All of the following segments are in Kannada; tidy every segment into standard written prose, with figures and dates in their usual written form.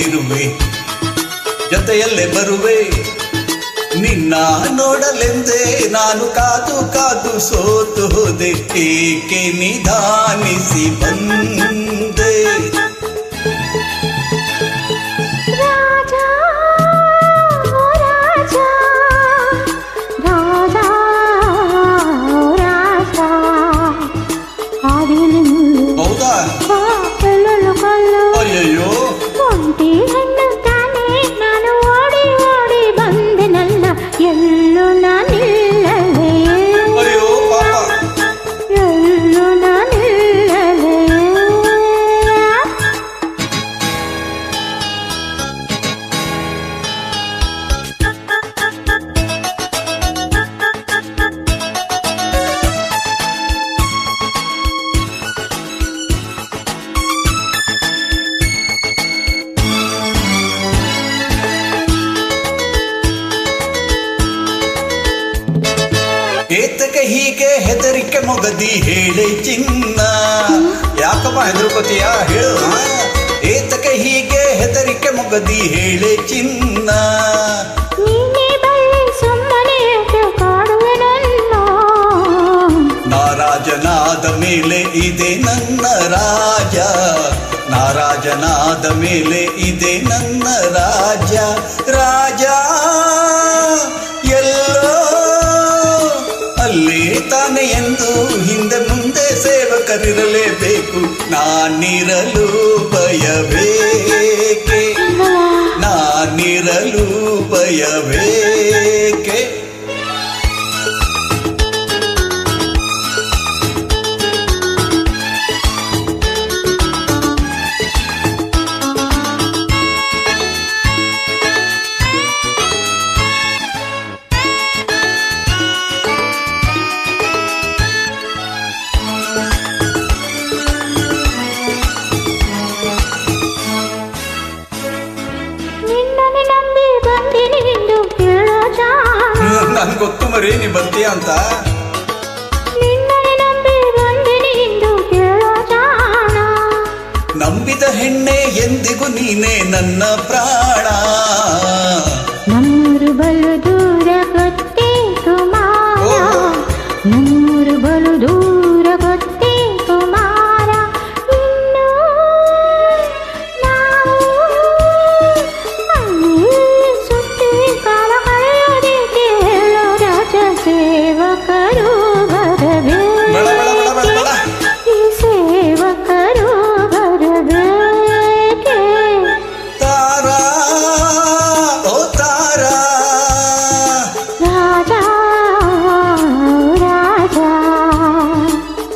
ಇರುವೆ, ಜೊತೆಯಲ್ಲೇ ಬರುವೆ. ನಿನ್ನ ನೋಡಲೆಂದೇ ನಾನು ಕಾದು ಕಾದು ಸೋತು ಹೋದೆ, ಏಕೆ ನಿಧಾನಿಸಿ ಬಂದೆ. ಹೌದಾ? ಅಯ್ಯಯ್ಯೋ, ಒಂಟಿ ಹೆಣ್ಣು ತಾನೇ ನಾನು ಓಡಿ ಓಡಿ ಬಂದೆನಲ್ಲ, ಎಲ್ಲೂ ನಾನಿಲ್ಲವೇ, ಅಯ್ಯೋ ಪಾಪ. ಎಲ್ಲೂ ನಾನಿಲ್ಲವೇ. ಏತಕ್ಕೆ ಹೀಗೆ ಹೆದರಿಕೆ ಮೊಗದಿ ಹೇಳೆ ಚಿನ್ನ, ಯಾಕಮ್ಮ ಹೆದರ್ಕೋತೀಯ ಹೇಳು. ಏತಕ್ಕೆ ಹೀಗೆ ಹೆದರಿಕೆ ಮೊಗದಿ ಹೇಳೆ ಚಿನ್ನ, ನೀನೇ ಬಳ್ಳಿ ಸುಮ್ಮನೆ ಕಾಡುವೆ ನನ್ನ, ನಾರಾಜನಾದ ಮೇಲೆ ಇದೆ ನನ್ನ ರಾಜ, ನಾರಾಜನಾದ ಮೇಲೆ ಇದೆ ನನ್ನ ರಾಜ. ರಾಜ ಎಲ್ಲೋ ಅಲ್ಲೇ ತಾನೆ ಎಂದು ಹಿಂದೆ ಮುಂದೆ ಸೇವಕರಿರಲೇಬೇಕು, ನಾನಿರಲು ಭಯಬೇಕೆ, ನಾನಿರಲು ಭಯಬೇಕೆ. ನಿನ್ನನೆ ನಂಬಿ ಬಂದಿನಿ ಎಂದು ಕೇಳೋ ಜಾಣ, ನನ್ ಗೊತ್ತು ಮರಿ ನೀ ಬರ್ತೀಯ ಅಂತ. ನಿನ್ನನೆ ನಂಬಿ ಬಂದಿನಿ ಎಂದು ಕೇಳೋ ಜಾಣ, ನಂಬಿದ ಹೆಣ್ಣೆ ಎಂದಿಗೂ ನೀನೇ ನನ್ನ ಪ್ರಾಣ. ನಮ್ಮೂರು ಬಲು ದೂರ ಗೊತ್ತೇತು ಮಾರ, ನಮ್ಮೂರು ಬಲು ದೂರ ಗೊತ್ತೇತು ಮಾರ. ಇನ್ನು ನಾವು ಅಲ್ಲಿ ಸುತ್ತಿ ಕಾಲ ಕಳೆಯೋದಕ್ಕೆ ಹೇಳೋ ರಾಜ ಸೇವಕರು ಬಳ ಬಳ ಬಳ ಬಳ ಬರಬೇಕೆ, ಬಳ. ಈ ಸೇವಕರು ಬರಬೇಕೆ. ತಾರಾ ಓ ತಾರಾ, ರಾಜ ರಾಜ,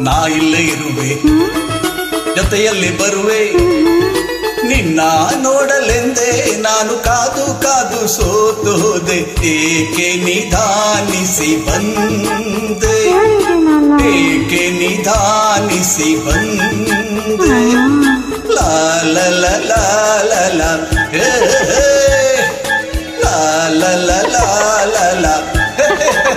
ನಾ ಇಲ್ಲೇ ಇರುವೆ, ಜೊತೆಯಲ್ಲಿ ಬರುವೆ. ನಿನ್ನ ನೋಡಲೆಂದೇ ನಾನು ಕಾದು ಕಾದು ಸೋತು ಹೋದೆ, ಏಕೆ ನಿಧಾನಿಸಿ ಬಂದೆ, ಏಕೆ ನಿಧಾನಿಸಿ ಬಂದೆ. ಲಾ ಲ ಲ ಲ ಲ ಲ, ಹೇ ಹೇ, ಲಾ ಲ ಲ ಲ ಲ ಲ, ಹೇ ಹೇ.